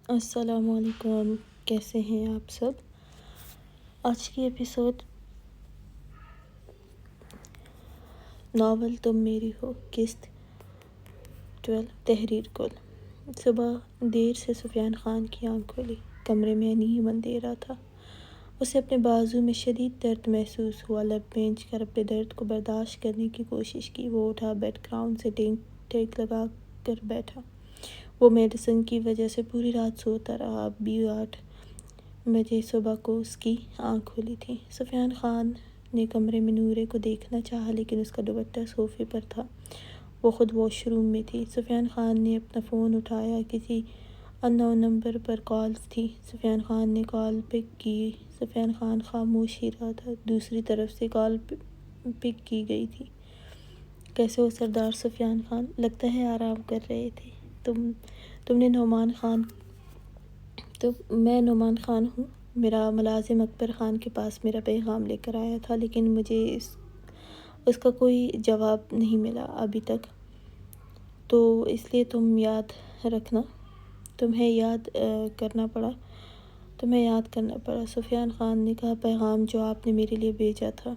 السلام علیکم، کیسے ہیں آپ سب؟ آج کی ایپیسوڈ ناول تم میری ہو، قسط 12، تحریر کل۔ صبح دیر سے سفیان خان کی آنکھ کھلی، کمرے میں انہیں اندھیرا تھا۔ اسے اپنے بازو میں شدید درد محسوس ہوا، لب بھینچ کر اپنے درد کو برداشت کرنے کی کوشش کی۔ وہ اٹھا، بیڈ گراؤنڈ سے ٹیک لگا کر بیٹھا۔ وہ میڈیسن کی وجہ سے پوری رات سوتا رہا۔ اب بھی 8 بجے صبح کو اس کی آنکھ کھلی تھی۔ سفیان خان نے کمرے میں نورے کو دیکھنا چاہا، لیکن اس کا دوپٹہ صوفے پر تھا۔ وہ خود واش روم میں تھی۔ سفیان خان نے اپنا فون اٹھایا، کسی ان نون نمبر پر کالز تھی۔ سفیان خان نے کال پک کی۔ سفیان خان خاموش ہی رہا تھا۔ دوسری طرف سے کال پک کی گئی تھی۔ کیسے ہو سردار سفیان خان؟ لگتا ہے آرام کر رہے تھے۔ تم نے نعمان خان؟ میں نعمان خان ہوں۔ میرا ملازم اکبر خان کے پاس میرا پیغام لے کر آیا تھا، لیکن مجھے اس کا کوئی جواب نہیں ملا ابھی تک، تو اس لیے تمہیں یاد کرنا پڑا۔ سفیان خان نے کہا، پیغام جو آپ نے میرے لیے بھیجا تھا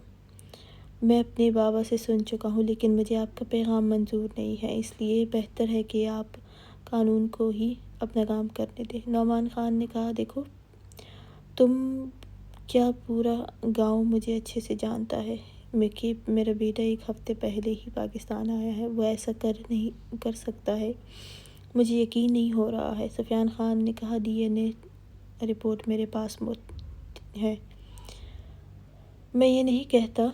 میں اپنے بابا سے سن چکا ہوں، لیکن مجھے آپ کا پیغام منظور نہیں ہے، اس لیے بہتر ہے کہ آپ قانون کو ہی اپنا کام کرنے دیں۔ نعمان خان نے کہا، دیکھو، تم کیا پورا گاؤں مجھے اچھے سے جانتا ہے کہ میرا بیٹا 1 ہفتے پہلے ہی پاکستان آیا ہے۔ وہ ایسا کر سکتا ہے؟ مجھے یقین نہیں ہو رہا ہے۔ سفیان خان نے کہا، DNA رپورٹ میرے پاس ہے۔ میں یہ نہیں کہتا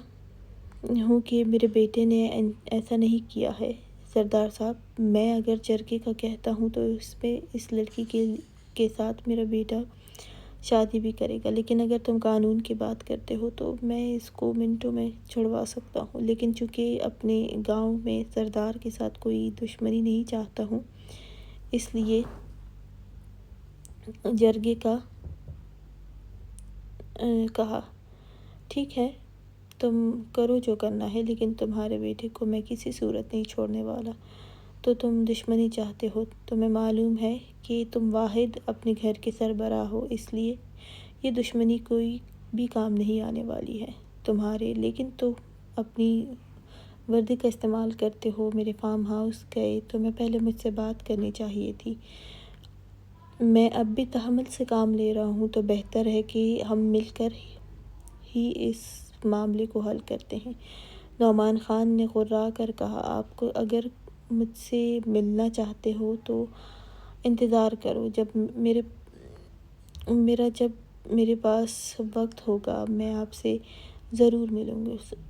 ہوں کہ میرے بیٹے نے ایسا نہیں کیا ہے سردار صاحب۔ میں اگر جرگے کا کہتا ہوں تو اس لڑکی کے ساتھ میرا بیٹا شادی بھی کرے گا، لیکن اگر تم قانون کی بات کرتے ہو تو میں اس کو منٹوں میں چھڑوا سکتا ہوں، لیکن چونکہ اپنے گاؤں میں سردار کے ساتھ کوئی دشمنی نہیں چاہتا ہوں، اس لیے جرگے کا کہا۔ ٹھیک ہے، تم کرو جو کرنا ہے، لیکن تمہارے بیٹے کو میں کسی صورت نہیں چھوڑنے والا۔ تو تم دشمنی چاہتے ہو؟ تمہیں معلوم ہے کہ تم واحد اپنے گھر کے سربراہ ہو، اس لیے یہ دشمنی کوئی بھی کام نہیں آنے والی ہے تمہارے۔ لیکن تم اپنی وردی کا استعمال کرتے ہو، میرے فارم ہاؤس گئے، تمہیں پہلے مجھ سے بات کرنی چاہیے تھی۔ میں اب بھی تحمل سے کام لے رہا ہوں، تو بہتر ہے کہ ہم مل کر ہی اس معاملے کو حل کرتے ہیں۔ نعمان خان نے غرا کر کہا، آپ اگر مجھ سے ملنا چاہتے ہو تو انتظار کرو، جب میرے پاس وقت ہوگا میں آپ سے ضرور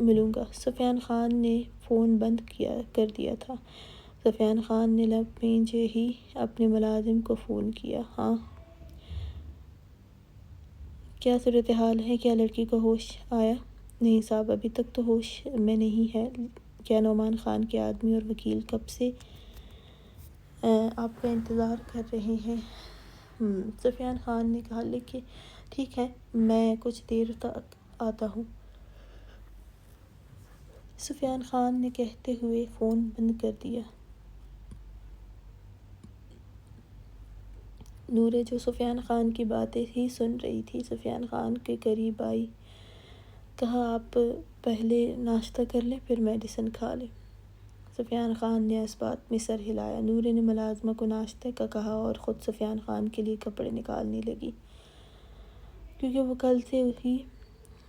ملوں گا۔ سفیان خان نے فون بند کر دیا تھا۔ سفیان خان نے لب بھینچے ہی اپنے ملازم کو فون کیا۔ ہاں، کیا صورتحال ہے؟ کیا لڑکی کو ہوش آیا؟ نہیں صاحب، ابھی تک تو ہوش میں نہیں ہے۔ کیا نعمان خان کے آدمی اور وکیل کب سے آپ کا انتظار کر رہے ہیں؟ سفیان خان نے کہا، ٹھیک ہے، میں کچھ دیر تک آتا ہوں۔ سفیان خان نے کہتے ہوئے فون بند کر دیا۔ نورے، جو سفیان خان کی باتیں ہی سن رہی تھی، سفیان خان کے قریب آئی۔ کہا، آپ پہلے ناشتہ کر لیں، پھر میڈیسن کھا لیں۔ سفیان خان نے اس بات میں سر ہلایا۔ نورے نے ملازمہ کو ناشتے کا کہا اور خود سفیان خان کے لیے کپڑے نکالنے لگی، کیونکہ وہ کل سے ہی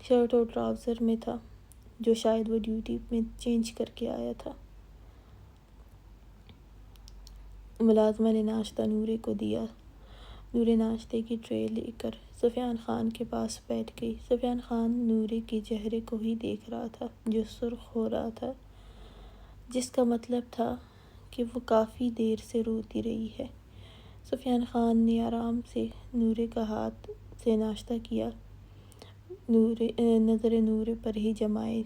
شرٹ اور ٹراؤزر میں تھا، جو شاید وہ ڈیوٹی میں چینج کر کے آیا تھا۔ ملازمہ نے ناشتہ نورے کو دیا۔ نورے ناشتے کی ٹرے لے کر سفیان خان کے پاس بیٹھ گئی۔ سفیان خان نورے کے چہرے کو ہی دیکھ رہا تھا، جو سرخ ہو رہا تھا، جس کا مطلب تھا کہ وہ کافی دیر سے روتی رہی ہے۔ سفیان خان نے آرام سے نورے کا ہاتھ سے ناشتہ کیا، نظریں نورے پر ہی جمائے۔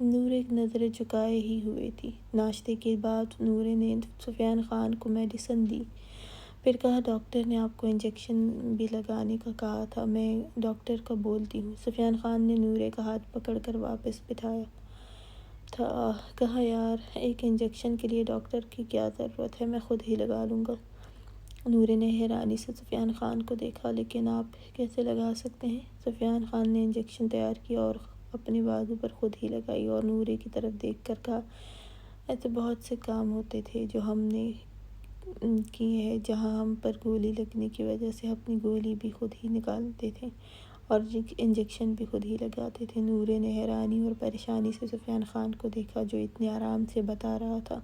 نورے نظریں جھکائے ہی ہوئے تھی۔ ناشتے کے بعد نورے نے سفیان خان کو میڈیسن دی، پھر کہا، ڈاکٹر نے آپ کو انجیکشن بھی لگانے کا کہا تھا، میں ڈاکٹر کا بولتی ہوں۔ سفیان خان نے نورے کا ہاتھ پکڑ کر واپس بٹھایا تھا۔ کہا، یار، ایک انجیکشن کے لیے ڈاکٹر کی کیا ضرورت ہے، میں خود ہی لگا لوں گا۔ نورے نے حیرانی سے سفیان خان کو دیکھا۔ لیکن آپ کیسے لگا سکتے ہیں؟ سفیان خان نے انجیکشن تیار کیا اور اپنے بازو پر خود ہی لگائی اور نورے کی طرف دیکھ کر کہا، ایسے بہت سے کام ہوتے تھے جو ہم نے کیے ہیں، جہاں ہم پر گولی لگنے کی وجہ سے اپنی گولی بھی خود ہی نکالتے تھے اور انجیکشن بھی خود ہی لگاتے تھے۔ نورے نے حیرانی اور پریشانی سے سفیان خان کو دیکھا جو اتنے آرام سے بتا رہا تھا،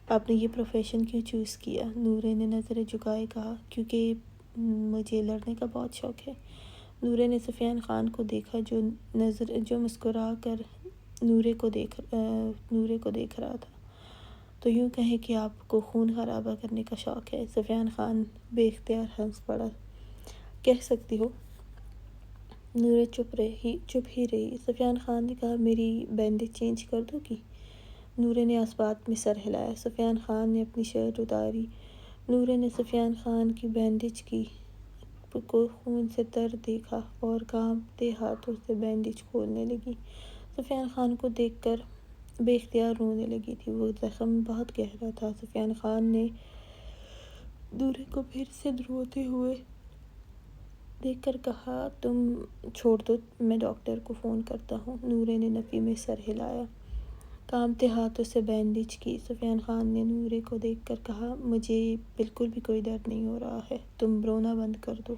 آپ نے یہ پروفیشن کیوں چوز کیا؟ نورے نے نظریں جھکائے کہا، کیونکہ مجھے لڑنے کا بہت شوق ہے۔ نورے نے سفیان خان کو دیکھا جو مسکرا کر نورے کو دیکھ رہا تھا۔ تو یوں کہیں کہ آپ کو خون خرابہ کرنے کا شوق ہے؟ سفیان خان بے اختیار ہنس پڑا۔ کہہ سکتی ہو۔ نورے چپ ہی رہی۔ سفیان خان نے کہا، میری بینڈیج چینج کر دو گی؟ نورے نے اس بات میں سر ہلایا۔ سفیان خان نے اپنی شرٹ اتاری۔ نورے نے سفیان خان کی بینڈیج کو خون سے تر دیکھا اور کانپتے ہاتھوں سے بینڈیج کھولنے لگی۔ سفیان خان کو دیکھ کر بے اختیار رونے لگی تھی۔ وہ زخم بہت گہرا تھا۔ سفیان خان نے نورے کو پھر سے روتے ہوئے دیکھ کر کہا، تم چھوڑ دو، میں ڈاکٹر کو فون کرتا ہوں۔ نورے نے نفی میں سر ہلایا۔ کانپتے ہاتھوں سے بینڈیج کی۔ سفیان خان نے نورے کو دیکھ کر کہا، مجھے بالکل بھی کوئی درد نہیں ہو رہا ہے، تم رونا بند کر دو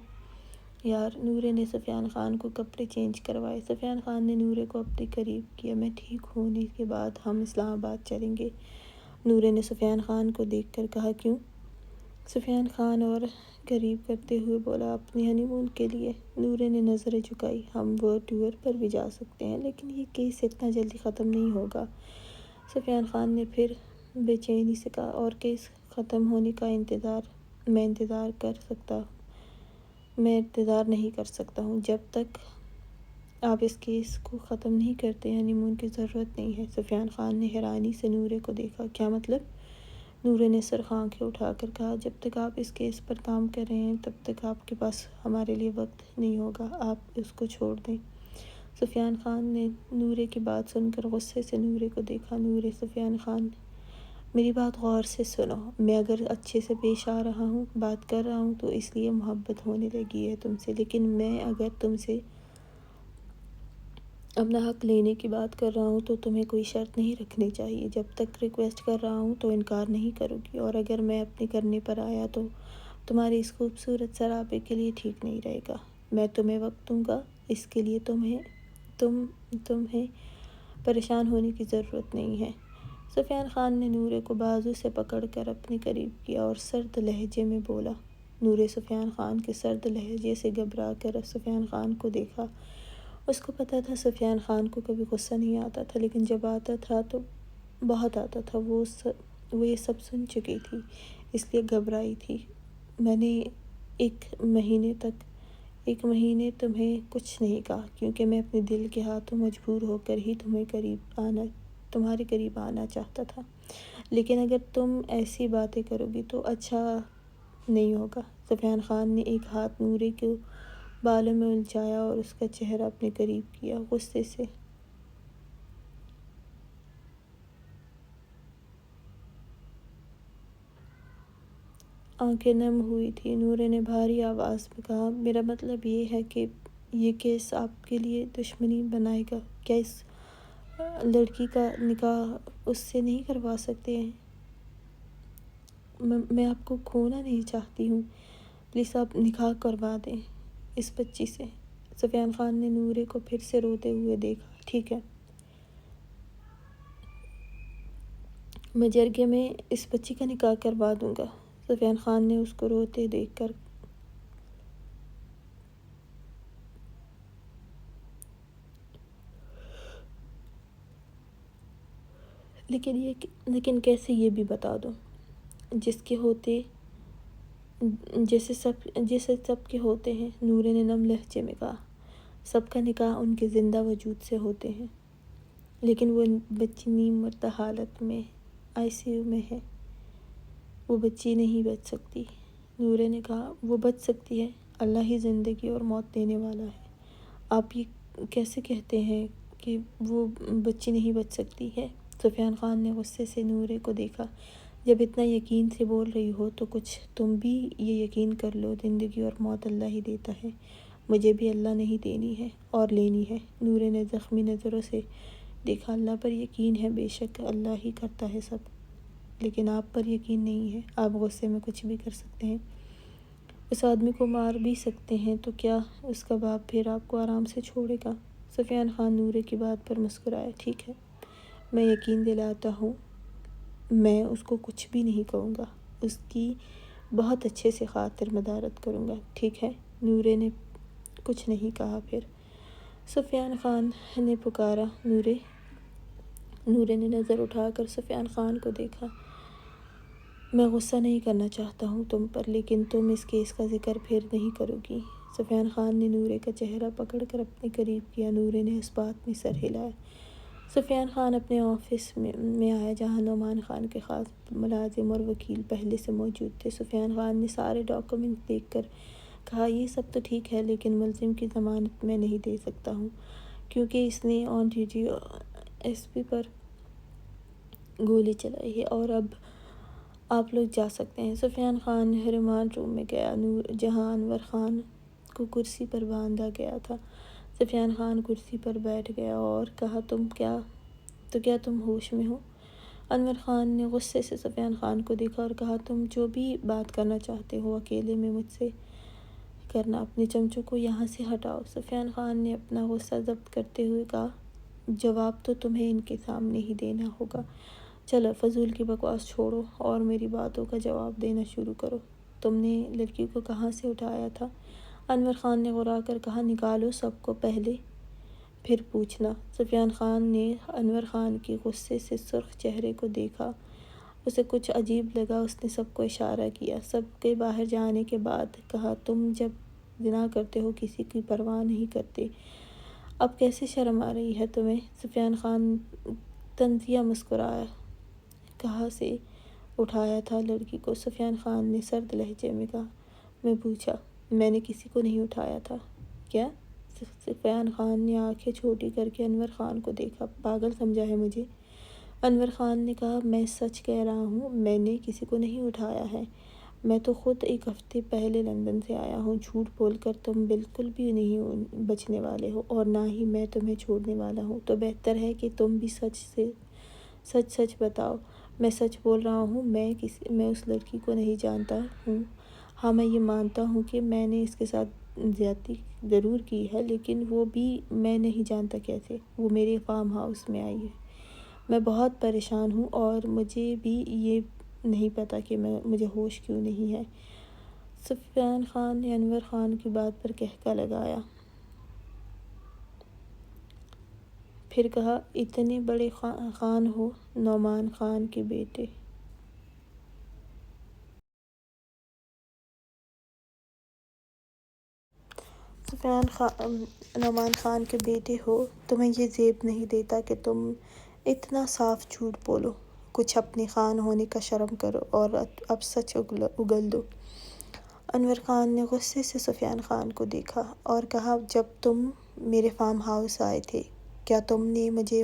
یار۔ نورے نے سفیان خان کو کپڑے چینج کروائے۔ سفیان خان نے نورے کو اپنے قریب کیا۔ میں ٹھیک ہونے کے بعد ہم اسلام آباد چلیں گے۔ نورے نے سفیان خان کو دیکھ کر کہا، کیوں؟ سفیان خان اور قریب کرتے ہوئے بولا، اپنی ہنی مون کے لیے۔ نورے نے نظریں جھکائی۔ ہم ورلڈ ٹور پر بھی جا سکتے ہیں، لیکن یہ کیس اتنا جلدی ختم نہیں ہوگا۔ سفیان خان نے پھر بے چینی سے کہا، اور کیس ختم ہونے کا میں انتظار نہیں کر سکتا ہوں۔ جب تک آپ اس کیس کو ختم نہیں کرتے، ہنی مون کی ضرورت نہیں ہے۔ سفیان خان نے حیرانی سے نورے کو دیکھا۔ کیا مطلب؟ نورے نے سر آنکھیں اٹھا کر کہا، جب تک آپ اس کیس پر کام کر رہے ہیں، تب تک آپ کے پاس ہمارے لیے وقت نہیں ہوگا۔ آپ اس کو چھوڑ دیں۔ سفیان خان نے نورے کی بات سن کر غصے سے نورے کو دیکھا۔ نورے، سفیان خان، میری بات غور سے سنو۔ میں اگر اچھے سے پیش آ رہا ہوں، بات کر رہا ہوں، تو اس لیے محبت ہونے لگی ہے تم سے، لیکن میں اگر تم سے اپنا حق لینے کی بات کر رہا ہوں تو تمہیں کوئی شرط نہیں رکھنی چاہیے۔ جب تک ریکویسٹ کر رہا ہوں تو انکار نہیں کرو گی، اور اگر میں اپنے کرنے پر آیا تو تمہارے اس خوبصورت سراپے کے لیے ٹھیک نہیں رہے گا۔ میں تمہیں وقت دوں گا، اس کے لیے تمہیں پریشان ہونے کی ضرورت نہیں ہے۔ سفیان خان نے نورے کو بازو سے پکڑ کر اپنے قریب کیا اور سرد لہجے میں بولا۔ نورے سفیان خان کے سرد لہجے سے گھبرا کر سفیان خان کو دیکھا۔ اس کو پتہ تھا سفیان خان کو کبھی غصہ نہیں آتا تھا، لیکن جب آتا تھا تو بہت آتا تھا۔ وہ یہ سب سن چکی تھی، اس لیے گھبرائی تھی۔ میں نے ایک مہینے تمہیں کچھ نہیں کہا، کیونکہ میں اپنے دل کے ہاتھوں مجبور ہو کر ہی تمہارے قریب آنا چاہتا تھا، لیکن اگر تم ایسی باتیں کرو گی تو اچھا نہیں ہوگا۔ سفیان خان نے ایک ہاتھ نورے کو بالوں میں الجھایا اور اس کا چہرہ اپنے قریب کیا، غصے سے۔ آنکھیں نم ہوئی تھیں۔ نورے نے بھاری آواز میں کہا، میرا مطلب یہ ہے کہ یہ کیس آپ کے لیے دشمنی بنائے گا۔ کیا اس لڑکی کا نکاح اس سے نہیں کروا سکتے ہیں؟ میں آپ کو کھونا نہیں چاہتی ہوں، پلیز آپ نکاح کروا دیں اس بچی سے۔ سفیان خان نے نورے کو پھر سے روتے ہوئے دیکھا۔ ٹھیک ہے، میں جرگے میں اس بچی کا نکاح کروا دوں گا۔ سفیان خان نے اس کو روتے دیکھ کر لیکن کیسے، یہ بھی بتا دو۔ جیسے سب کے ہوتے ہیں، نورے نے نم لہجے میں کہا۔ سب کا نکاح ان کے زندہ وجود سے ہوتے ہیں، لیکن وہ بچی نیم مردہ حالت میں ICU میں ہے، وہ بچی نہیں بچ سکتی۔ نورے نے کہا، وہ بچ سکتی ہے، اللہ ہی زندگی اور موت دینے والا ہے۔ آپ یہ کیسے کہتے ہیں کہ وہ بچی نہیں بچ سکتی ہے؟ سفیان خان نے غصے سے نورے کو دیکھا۔ جب اتنا یقین سے بول رہی ہو تو کچھ تم بھی یہ یقین کر لو، زندگی اور موت اللہ ہی دیتا ہے، مجھے بھی اللہ نے ہی دینی ہے اور لینی ہے۔ نورے نے زخمی نظروں سے دیکھا۔ اللہ پر یقین ہے، بے شک اللہ ہی کرتا ہے سب، لیکن آپ پر یقین نہیں ہے، آپ غصے میں کچھ بھی کر سکتے ہیں، اس آدمی کو مار بھی سکتے ہیں، تو کیا اس کا باپ پھر آپ کو آرام سے چھوڑے گا؟ سفیان خان نورے کی بات پر مسکرایا۔ ٹھیک ہے، میں یقین دلاتا ہوں، میں اس کو کچھ بھی نہیں کہوں گا، اس کی بہت اچھے سے خاطر مدارت کروں گا، ٹھیک ہے؟ نورے نے کچھ نہیں کہا۔ پھر سفیان خان نے پکارا، نورے۔ نورے نے نظر اٹھا کر سفیان خان کو دیکھا۔ میں غصہ نہیں کرنا چاہتا ہوں تم پر، لیکن تم اس کیس کا ذکر پھر نہیں کرو گی۔ سفیان خان نے نورے کا چہرہ پکڑ کر اپنے قریب کیا۔ نورے نے اس بات میں سر ہلایا۔ سفیان خان اپنے آفس میں آیا، جہاں نعمان خان کے خاص ملازم اور وکیل پہلے سے موجود تھے۔ سفیان خان نے سارے ڈاکومنٹ دیکھ کر کہا، یہ سب تو ٹھیک ہے، لیکن ملزم کی ضمانت میں نہیں دے سکتا ہوں، کیونکہ اس نے آن ڈیوٹی ایس پی پر گولی چلائی ہے، اور اب آپ لوگ جا سکتے ہیں۔ سفیان خان ریمانڈ روم میں گیا، جہاں انور خان کو کرسی پر باندھا گیا تھا۔ سفیان خان کرسی پر بیٹھ گیا اور کہا، کیا تم ہوش میں ہو؟ انور خان نے غصے سے سفیان خان کو دیکھا اور کہا، تم جو بھی بات کرنا چاہتے ہو اکیلے میں مجھ سے کرنا، اپنے چمچوں کو یہاں سے ہٹاؤ۔ سفیان خان نے اپنا غصہ ضبط کرتے ہوئے کہا، جواب تو تمہیں ان کے سامنے ہی دینا ہوگا، چلو فضول کی بکواس چھوڑو اور میری باتوں کا جواب دینا شروع کرو۔ تم نے لڑکی کو کہاں سے اٹھایا تھا؟ انور خان نے غرا کر کہا، نکالو سب کو پہلے، پھر پوچھنا۔ سفیان خان نے انور خان کے غصے سے سرخ چہرے کو دیکھا، اسے کچھ عجیب لگا۔ اس نے سب کو اشارہ کیا، سب کے باہر جانے کے بعد کہا، تم جب زنا کرتے ہو کسی کی پرواہ نہیں کرتے، اب کیسے شرم آ رہی ہے تمہیں؟ سفیان خان طنزیہ مسکرایا۔ کہاں سے اٹھایا تھا لڑکی کو؟ سفیان خان نے سرد لہجے میں کہا۔ میں پوچھا۔ میں نے کسی کو نہیں اٹھایا تھا۔ کیا؟ سفیان خان نے آنکھیں چھوٹی کر کے انور خان کو دیکھا۔ پاگل سمجھا ہے مجھے؟ انور خان نے کہا، میں سچ کہہ رہا ہوں، میں نے کسی کو نہیں اٹھایا ہے، میں تو خود ایک ہفتے پہلے لندن سے آیا ہوں۔ جھوٹ بول کر تم بالکل بھی نہیں بچنے والے ہو، اور نہ ہی میں تمہیں چھوڑنے والا ہوں، تو بہتر ہے کہ تم بھی سچ بتاؤ۔ میں سچ بول رہا ہوں، میں اس لڑکی کو نہیں جانتا ہوں۔ ہاں، میں یہ مانتا ہوں کہ میں نے اس کے ساتھ زیادتی ضرور کی ہے، لیکن وہ بھی میں نہیں جانتا کیسے وہ میرے فارم ہاؤس میں آئی ہے۔ میں بہت پریشان ہوں اور مجھے بھی یہ نہیں پتا کہ مجھے ہوش کیوں نہیں ہے۔ سفیان خان نے انور خان کی بات پر قہقہ لگایا، پھر کہا، اتنے بڑے خان ہو، نعمان خان کے بیٹے؟ نعمان خان کے بیٹے ہو، تمہیں یہ زیب نہیں دیتا کہ تم اتنا صاف جھوٹ بولو؟ کچھ اپنے خان ہونے کا شرم کرو اور اب سچ اگل دو۔ انور خان نے غصے سے سفیان خان کو دیکھا اور کہا، جب تم میرے فارم ہاؤس آئے تھے، کیا تم نے مجھے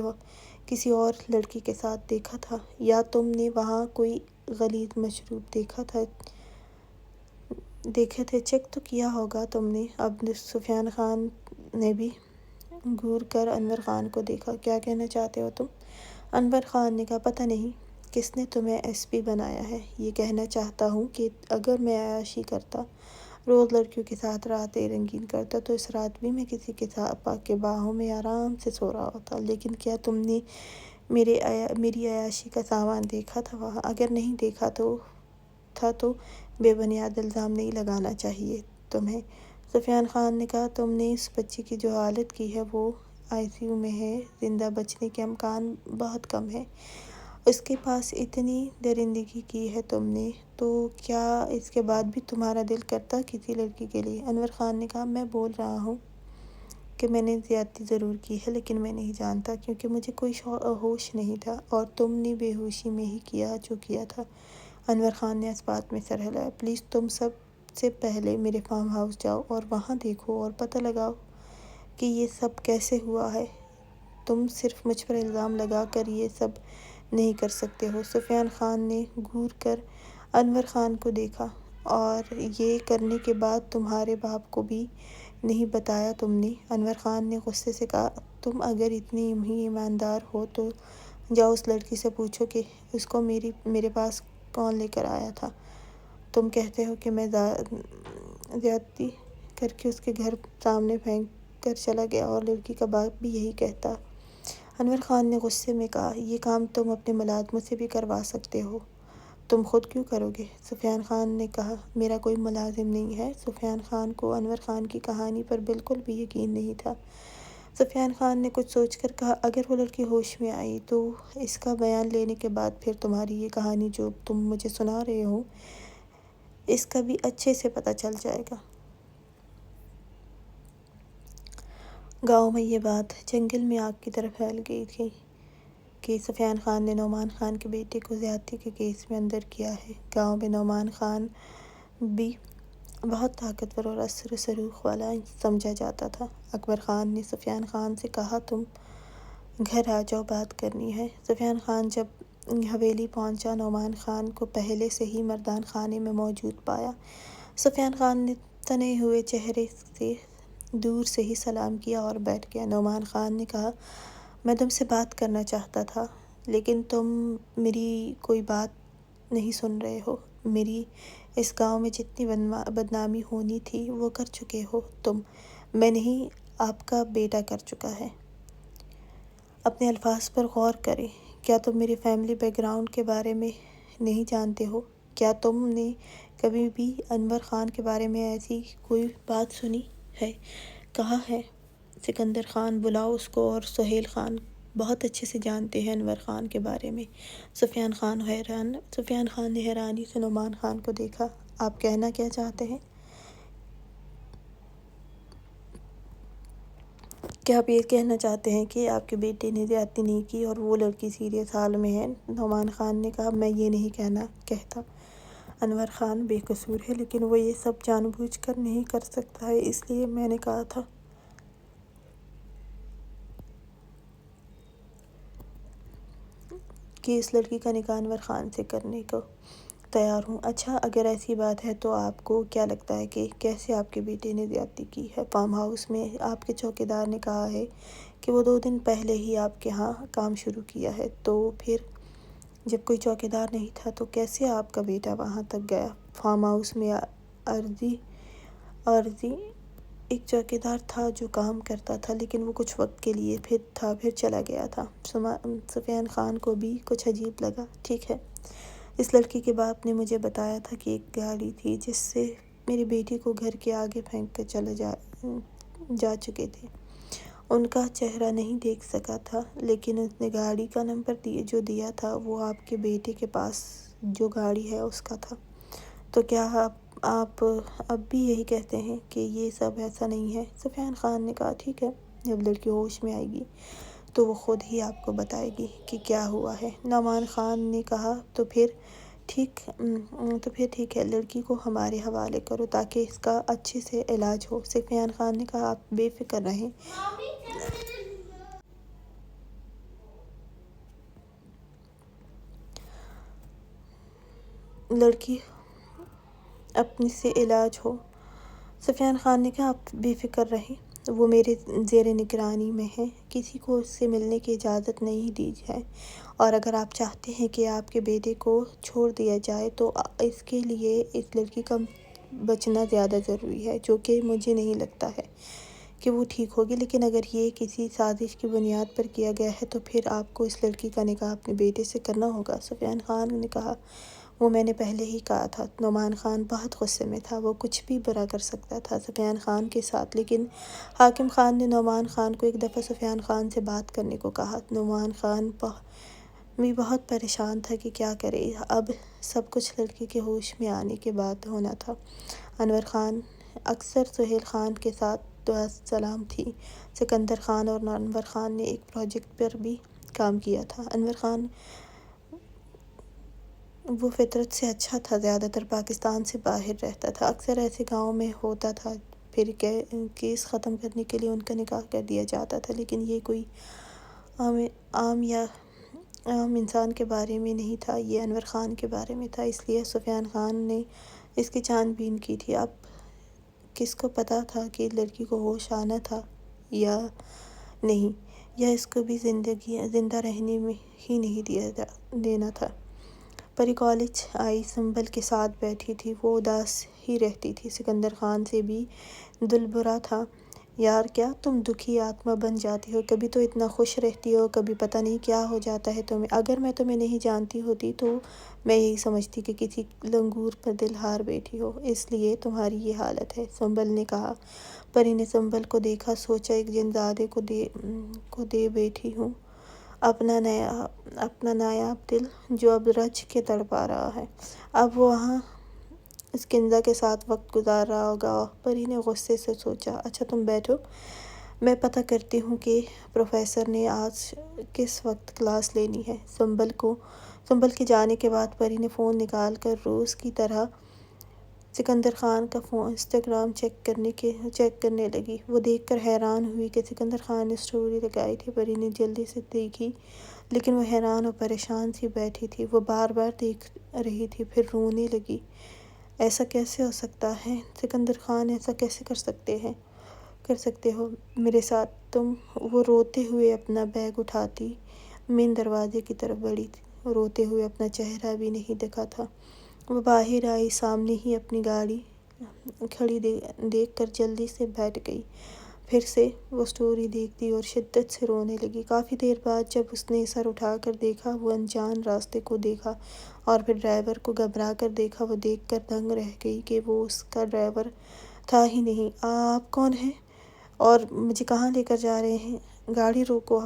کسی اور لڑکی کے ساتھ دیکھا تھا، یا تم نے وہاں کوئی غلیظ مشروب دیکھے تھے؟ چیک تو کیا ہوگا تم نے۔ اب سفیان خان نے بھی گور کر انور خان کو دیکھا۔ کیا کہنا چاہتے ہو تم؟ انور خان نے کہا، پتہ نہیں کس نے تمہیں ایس پی بنایا ہے۔ یہ کہنا چاہتا ہوں کہ اگر میں عیاشی کرتا، روز لڑکیوں کے ساتھ راتیں رنگین کرتا، تو اس رات بھی میں کسی کے باہوں میں آرام سے سو رہا ہوتا، لیکن کیا تم نے میری عیاشی کا سامان دیکھا تھا وہاں؟ اگر نہیں دیکھا تھا تو بے بنیاد الزام نہیں لگانا چاہیے تمہیں۔ سفیان خان نے کہا، تم نے اس بچی کی جو حالت کی ہے، وہ ICU میں ہے، زندہ بچنے کے امکان بہت کم ہیں، اس کے پاس اتنی درندگی کی ہے تم نے، تو کیا اس کے بعد بھی تمہارا دل کرتا کسی لڑکی کے لیے؟ انور خان نے کہا، میں بول رہا ہوں کہ میں نے زیادتی ضرور کی ہے، لیکن میں نہیں جانتا، کیونکہ مجھے کوئی ہوش نہیں تھا، اور تم نے بے ہوشی میں ہی کیا جو کیا تھا۔ انور خان نے اس بات میں سر ہلایا۔ پلیز تم سب سے پہلے میرے فارم ہاؤس جاؤ اور وہاں دیکھو اور پتہ لگاؤ کہ یہ سب کیسے ہوا ہے۔ تم صرف مجھ پر الزام لگا کر یہ سب نہیں کر سکتے ہو۔ سفیان خان نے گھور کر انور خان کو دیکھا۔ اور یہ کرنے کے بعد تمہارے باپ کو بھی نہیں بتایا تم نے؟ انور خان نے غصے سے کہا، تم اگر اتنی ہی ایماندار ہو تو جاؤ اس لڑکی سے پوچھو کہ اس کو میرے پاس کون لے کر آیا تھا۔ تم کہتے ہو کہ میں زیادتی کر کے اس کے گھر سامنے پھینک کر چلا گیا، اور لڑکی کا باپ بھی یہی کہتا۔ انور خان نے غصے میں کہا، یہ کام تم اپنے ملازموں سے بھی کروا سکتے ہو، تم خود کیوں کرو گے؟ سفیان خان نے کہا، میرا کوئی ملازم نہیں ہے۔ سفیان خان کو انور خان کی کہانی پر بالکل بھی یقین نہیں تھا۔ سفیان خان نے کچھ سوچ کر کہا، اگر وہ لڑکی ہوش میں آئی تو اس کا بیان لینے کے بعد پھر تمہاری یہ کہانی جو تم مجھے سنا رہے ہو اس کا بھی اچھے سے پتہ چل جائے گا۔ گاؤں میں یہ بات جنگل میں آگ کی طرح پھیل گئی تھی کہ سفیان خان نے نعمان خان کے بیٹے کو زیادتی کے کیس میں اندر کیا ہے۔ گاؤں میں نعمان خان بھی بہت طاقتور اور اثر و رسوخ والا سمجھا جاتا تھا۔ اکبر خان نے سفیان خان سے کہا، تم گھر آ جاؤ، بات کرنی ہے۔ سفیان خان جب حویلی پہنچا، نعمان خان کو پہلے سے ہی مردان خانے میں موجود پایا۔ سفیان خان نے تنے ہوئے چہرے سے دور سے ہی سلام کیا اور بیٹھ گیا۔ نعمان خان نے کہا، میں تم سے بات کرنا چاہتا تھا لیکن تم میری کوئی بات نہیں سن رہے ہو۔ میری اس گاؤں میں جتنی بدنامی ہونی تھی وہ کر چکے ہو تم، میں نہیں، آپ کا بیٹا کر چکا ہے۔ اپنے الفاظ پر غور کریں۔ کیا تم میرے فیملی بیک گراؤنڈ کے بارے میں نہیں جانتے ہو؟ کیا تم نے کبھی بھی انور خان کے بارے میں ایسی کوئی بات سنی ہے؟ کہا ہے؟ سکندر خان بلاؤ اس کو، اور سہیل خان بہت اچھے سے جانتے ہیں انور خان کے بارے میں۔ سفیان خان نے حیرانی سے نعمان خان کو دیکھا۔ آپ کہنا کیا چاہتے ہیں؟ کیا آپ یہ کہنا چاہتے ہیں کہ آپ کے بیٹے نے زیادتی نہیں کی اور وہ لڑکی سیریس حال میں ہے؟ نعمان خان نے کہا، میں یہ نہیں کہتا۔ انور خان بے قصور ہے، لیکن وہ یہ سب جان بوجھ کر نہیں کر سکتا ہے، اس لیے میں نے کہا تھا کہ اس لڑکی کا نکاح انور خان سے کرنے کو تیار ہوں۔ اچھا، اگر ایسی بات ہے تو آپ کو کیا لگتا ہے کہ کیسے آپ کے بیٹے نے زیادتی کی ہے؟ فارم ہاؤس میں آپ کے چوکیدار نے کہا ہے کہ وہ 2 دن پہلے ہی آپ کے ہاں کام شروع کیا ہے، تو پھر جب کوئی چوکیدار نہیں تھا تو کیسے آپ کا بیٹا وہاں تک گیا؟ فارم ہاؤس میں عارضی ایک چوکیدار تھا جو کام کرتا تھا، لیکن وہ کچھ وقت کے لیے پھر چلا گیا تھا۔ سفیان خان کو بھی کچھ عجیب لگا۔ ٹھیک ہے، اس لڑکی کے باپ نے مجھے بتایا تھا کہ ایک گاڑی تھی جس سے میری بیٹی کو گھر کے آگے پھینک کر چلے جا چکے تھے۔ ان کا چہرہ نہیں دیکھ سکا تھا، لیکن اس نے گاڑی کا نمبر جو دیا تھا وہ آپ کے بیٹے کے پاس جو گاڑی ہے اس کا تھا۔ تو کیا آپ اب بھی یہی کہتے ہیں کہ یہ سب ایسا نہیں ہے؟ سفیان خان نے کہا، ٹھیک ہے، جب لڑکی ہوش میں آئے گی تو وہ خود ہی آپ کو بتائے گی کہ کیا ہوا ہے۔ نعمان خان نے کہا، تو پھر ٹھیک ہے، لڑکی کو ہمارے حوالے کرو تاکہ اس کا اچھے سے علاج ہو۔ سفیان خان نے کہا، آپ بے فکر رہیں، لڑکی اپنے سے علاج ہو۔ سفیان خان نے کہا، آپ بے فکر رہیں، وہ میرے زیر نگرانی میں ہے، کسی کو اس سے ملنے کی اجازت نہیں دی ہے، اور اگر آپ چاہتے ہیں کہ آپ کے بیٹے کو چھوڑ دیا جائے تو اس کے لیے اس لڑکی کا بچنا زیادہ ضروری ہے، جو کہ مجھے نہیں لگتا ہے کہ وہ ٹھیک ہوگی، لیکن اگر یہ کسی سازش کی بنیاد پر کیا گیا ہے تو پھر آپ کو اس لڑکی کا نکاح اپنے بیٹے سے کرنا ہوگا۔ سفیان خان نے کہا، وہ میں نے پہلے ہی کہا تھا۔ نعمان خان بہت غصے میں تھا، وہ کچھ بھی برا کر سکتا تھا سفیان خان کے ساتھ، لیکن حاکم خان نے نعمان خان کو ایک دفعہ سفیان خان سے بات کرنے کو کہا۔ نعمان خان بھی بہت پریشان تھا کہ کیا کرے، اب سب کچھ لڑکی کے ہوش میں آنے کے بعد ہونا تھا۔ انور خان اکثر سہیل خان کے ساتھ دعا سلام تھی۔ سکندر خان اور انور خان نے ایک پروجیکٹ پر بھی کام کیا تھا۔ انور خان وہ فطرت سے اچھا تھا، زیادہ تر پاکستان سے باہر رہتا تھا، اکثر ایسے گاؤں میں ہوتا تھا، پھر کیس ختم کرنے کے لیے ان کا نکاح کر دیا جاتا تھا، لیکن یہ کوئی عام یا عام انسان کے بارے میں نہیں تھا، یہ انور خان کے بارے میں تھا، اس لیے سفیان خان نے اس کی چھان بین کی تھی۔ اب کس کو پتہ تھا کہ لڑکی کو ہوش آنا تھا یا نہیں، یا اس کو بھی زندہ رہنے میں ہی نہیں دینا تھا۔ پری کالج آئی، سنبل کے ساتھ بیٹھی تھی، وہ اداس ہی رہتی تھی۔ سکندر خان سے بھی دل برا تھا۔ یار کیا تم دکھی آتما بن جاتی ہو، کبھی تو اتنا خوش رہتی ہو، کبھی پتہ نہیں کیا ہو جاتا ہے تمہیں۔ اگر میں تمہیں نہیں جانتی ہوتی تو میں یہی سمجھتی کہ کسی لنگور پر دل ہار بیٹھی ہو، اس لیے تمہاری یہ حالت ہے، سنبل نے کہا۔ پری نے سنبل کو دیکھا، سوچا ایک جن زادے کو دے بیٹھی ہوں اپنا نایاب دل، جو اب رچ کے تڑپا رہا ہے۔ اب وہ وہاں اس کنزا کے ساتھ وقت گزار رہا ہوگا۔ پری نے غصے سے سوچا، اچھا تم بیٹھو، میں پتہ کرتی ہوں کہ پروفیسر نے آج کس وقت کلاس لینی ہے۔ سنبل کے جانے کے بعد پری نے فون نکال کر روز کی طرح سکندر خان کا انسٹاگرام چیک کرنے لگی۔ وہ دیکھ کر حیران ہوئی کہ سکندر خان نے سٹوری لگائی تھی۔ پری نے جلدی سے دیکھی، لیکن وہ حیران اور پریشان سی بیٹھی تھی۔ وہ بار بار دیکھ رہی تھی، پھر رونے لگی۔ ایسا کیسے ہو سکتا ہے سکندر خان، ایسا کیسے کر سکتے ہو میرے ساتھ تم؟ وہ روتے ہوئے اپنا بیگ اٹھاتی مین دروازے کی طرف بڑھی، روتے ہوئے اپنا چہرہ بھی نہیں دکھا تھا۔ وہ باہر آئی، سامنے ہی اپنی گاڑی کھڑی دیکھ کر جلدی سے بیٹھ گئی۔ پھر سے وہ سٹوری دیکھتی اور شدت سے رونے لگی۔ کافی دیر بعد جب اس نے سر اٹھا کر دیکھا، وہ انجان راستے کو دیکھا اور پھر ڈرائیور کو گھبرا کر دیکھا۔ وہ دیکھ کر دنگ رہ گئی کہ وہ اس کا ڈرائیور تھا ہی نہیں۔ آپ کون ہیں اور مجھے کہاں لے کر جا رہے ہیں؟ گاڑی روکو۔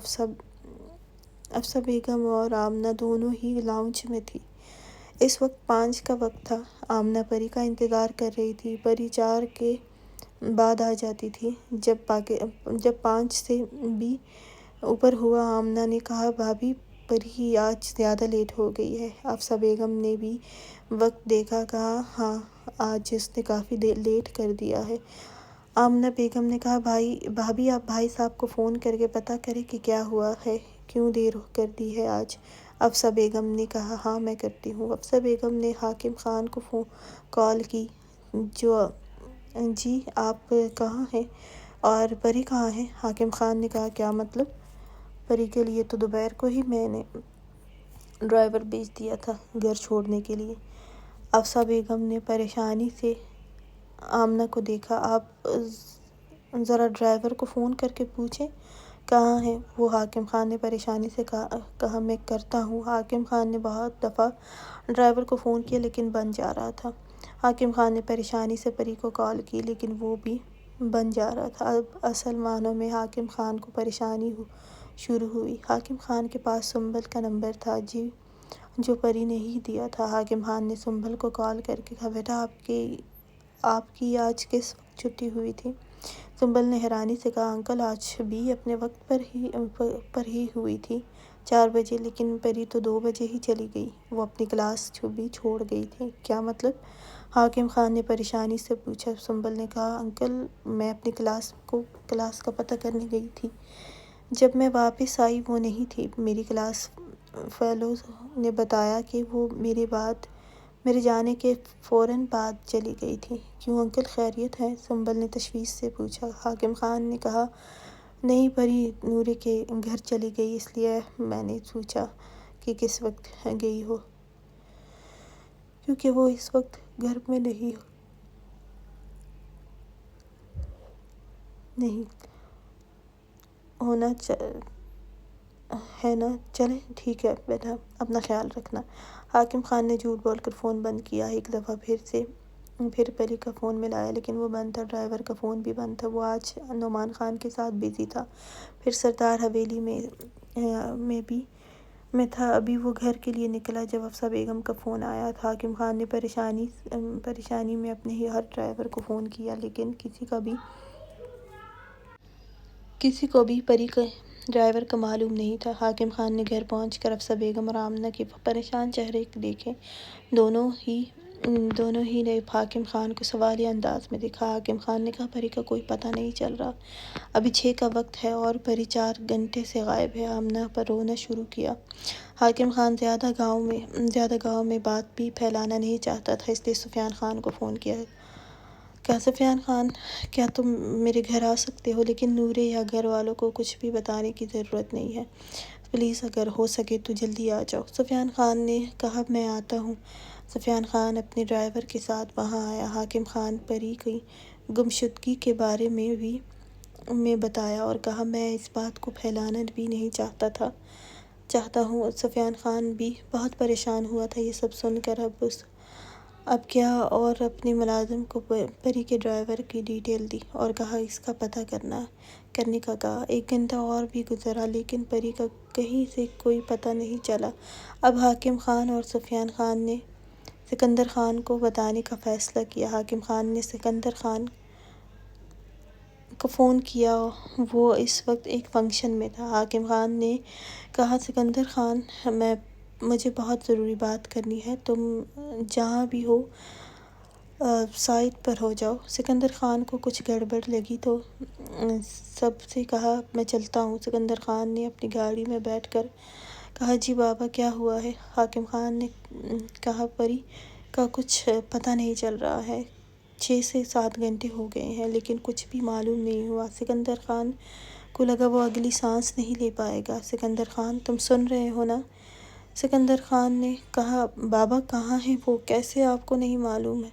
حفصہ بیگم اور آمنہ دونوں ہی لاؤنج میں تھیں۔ اس وقت 5 کا وقت تھا۔ آمنہ پری کا انتظار کر رہی تھی۔ پری 4 کے بعد آ جاتی تھی۔ جب 5 سے بھی اوپر ہوا، آمنہ نے کہا، بھابھی پری آج زیادہ لیٹ ہو گئی ہے۔ حفصہ بیگم نے بھی وقت دیکھا، کہا، ہاں آج اس نے کافی لیٹ کر دیا ہے۔ آمنہ بیگم نے کہا، بھابھی آپ بھائی صاحب کو فون کر کے پتہ کریں کہ کیا ہوا ہے، کیوں دیر کر دی ہے آج۔ حفصہ بیگم نے کہا، ہاں میں کرتی ہوں۔ حفصہ بیگم نے حاکم خان کو کال کی، جی آپ کہاں ہیں اور پری کہاں ہے؟ حاکم خان نے کہا، کیا مطلب؟ پری کے لیے تو دوپہر کو ہی میں نے ڈرائیور بھیج دیا تھا گھر چھوڑنے کے لیے۔ حفصہ بیگم نے پریشانی سے آمنہ کو دیکھا، آپ ذرا ڈرائیور کو فون کر کے پوچھیں کہاں ہے وہ۔ حاکم خان نے پریشانی سے کہا، میں کرتا ہوں۔ حاکم خان نے بہت دفعہ ڈرائیور کو فون کیا لیکن بند جا رہا تھا۔ حاکم خان نے پریشانی سے پری کو کال کی لیکن وہ بھی بند جا رہا تھا۔ اب اصل معنوں میں حاکم خان کو پریشانی شروع ہوئی۔ حاکم خان کے پاس سنبل کا نمبر تھا، جو پری نے ہی دیا تھا۔ حاکم خان نے سنبل کو کال کر کے کہا، بیٹا آپ کی آج کس وقت چھٹی ہوئی تھی؟ سنبل نے حیرانی سے کہا، انکل آج بھی اپنے وقت پر ہی ہوئی تھی، 4 بجے، لیکن پری تو 2 بجے ہی چلی گئی، وہ اپنی کلاس بھی چھوڑ گئی تھی۔ کیا مطلب؟ حاکم خان نے پریشانی سے پوچھا۔ سنبل نے کہا، انکل میں اپنی کلاس کا پتہ کرنے گئی تھی، جب میں واپس آئی وہ نہیں تھی۔ میری کلاس فیلو نے بتایا کہ وہ میرے جانے کے فوراً بعد چلی گئی تھی۔ کیوں انکل خیریت ہے؟ سنبل نے تشویش سے پوچھا۔ حاکم خان نے کہا، نہیں پری نورے کے گھر چلی گئی، اس لیے میں نے پوچھا کہ کس وقت گئی ہو، کیونکہ وہ اس وقت گھر میں نہیں ہونا ہے نا؟ چلیں ٹھیک ہے بیٹا، اپنا خیال رکھنا۔ حاکم خان نے جھوٹ بول کر فون بند کیا۔ ایک دفعہ پھر پری کا فون ملایا لیکن وہ بند تھا۔ ڈرائیور کا فون بھی بند تھا، وہ آج نعمان خان کے ساتھ بزی تھا۔ پھر سردار حویلی میں تھا، ابھی وہ گھر کے لیے نکلا جب حفصہ بیگم کا فون آیا تھا۔ حاکم خان نے پریشانی میں اپنے ہر ڈرائیور کو فون کیا لیکن کسی کو بھی پری کا ڈرائیور کا معلوم نہیں تھا۔ حاکم خان نے گھر پہنچ کر حفصہ بیگم اور آمنہ کے پریشان چہرے دیکھے، دونوں ہی دونوں ہی نے حاکم خان کو سوالیہ انداز میں دیکھا۔ حاکم خان نے کہا پری کا کوئی پتہ نہیں چل رہا، ابھی 6 کا وقت ہے اور پری 4 گھنٹے سے غائب ہے۔ آمنہ پر رونا شروع کیا۔ حاکم خان زیادہ گاؤں میں بات بھی پھیلانا نہیں چاہتا تھا، اس لیے سفیان خان کو فون کیا۔ کہا سفیان خان کیا تم میرے گھر آ سکتے ہو؟ لیکن نورے یا گھر والوں کو کچھ بھی بتانے کی ضرورت نہیں ہے، پلیز اگر ہو سکے تو جلدی آ جاؤ۔ سفیان خان نے کہا میں آتا ہوں۔ سفیان خان اپنے ڈرائیور کے ساتھ وہاں آیا۔ حاکم خان پری کی گمشدگی کے بارے میں بتایا اور کہا میں اس بات کو پھیلانا بھی نہیں چاہتا ہوں۔ سفیان خان بھی بہت پریشان ہوا تھا یہ سب سن کر۔ اب کیا؟ اور اپنے ملازم کو پری کے ڈرائیور کی ڈیٹیل دی اور کہا اس کا پتہ کرنے کا کہا۔ 1 گھنٹہ اور بھی گزرا لیکن پری کا کہیں سے کوئی پتہ نہیں چلا۔ اب حاکم خان اور سفیان خان نے سکندر خان کو بتانے کا فیصلہ کیا۔ حاکم خان نے سکندر خان کو فون کیا، وہ اس وقت ایک فنکشن میں تھا۔ حاکم خان نے کہا سکندر خان مجھے بہت ضروری بات کرنی ہے، تم جہاں بھی ہو سائٹ پر ہو جاؤ۔ سکندر خان کو کچھ گڑبڑ لگی تو سب سے کہا میں چلتا ہوں۔ سکندر خان نے اپنی گاڑی میں بیٹھ کر کہا جی بابا کیا ہوا ہے؟ حاکم خان نے کہا پری کا کچھ پتہ نہیں چل رہا ہے، 6 سے 7 گھنٹے ہو گئے ہیں لیکن کچھ بھی معلوم نہیں ہوا۔ سکندر خان کو لگا وہ اگلی سانس نہیں لے پائے گا۔ سکندر خان تم سن رہے ہو نا؟ سکندر خان نے کہا بابا کہاں ہے وہ، کیسے آپ کو نہیں معلوم ہے؟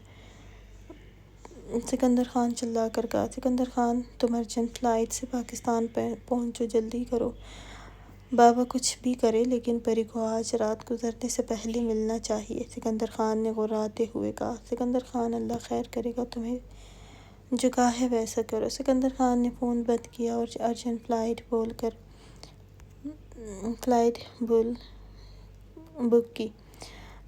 سکندر خان چلا کر کہا سکندر خان تم ارجنٹ فلائٹ سے پاکستان پہنچو، جلدی کرو۔ بابا کچھ بھی کرے لیکن پری کو آج رات گزرنے سے پہلے ملنا چاہیے۔ سکندر خان نے غراتے ہوئے کہا سکندر خان اللہ خیر کرے گا، تمہیں جو کہا ہے ویسا کرو۔ سکندر خان نے فون بند کیا اور ارجنٹ فلائٹ بک کی۔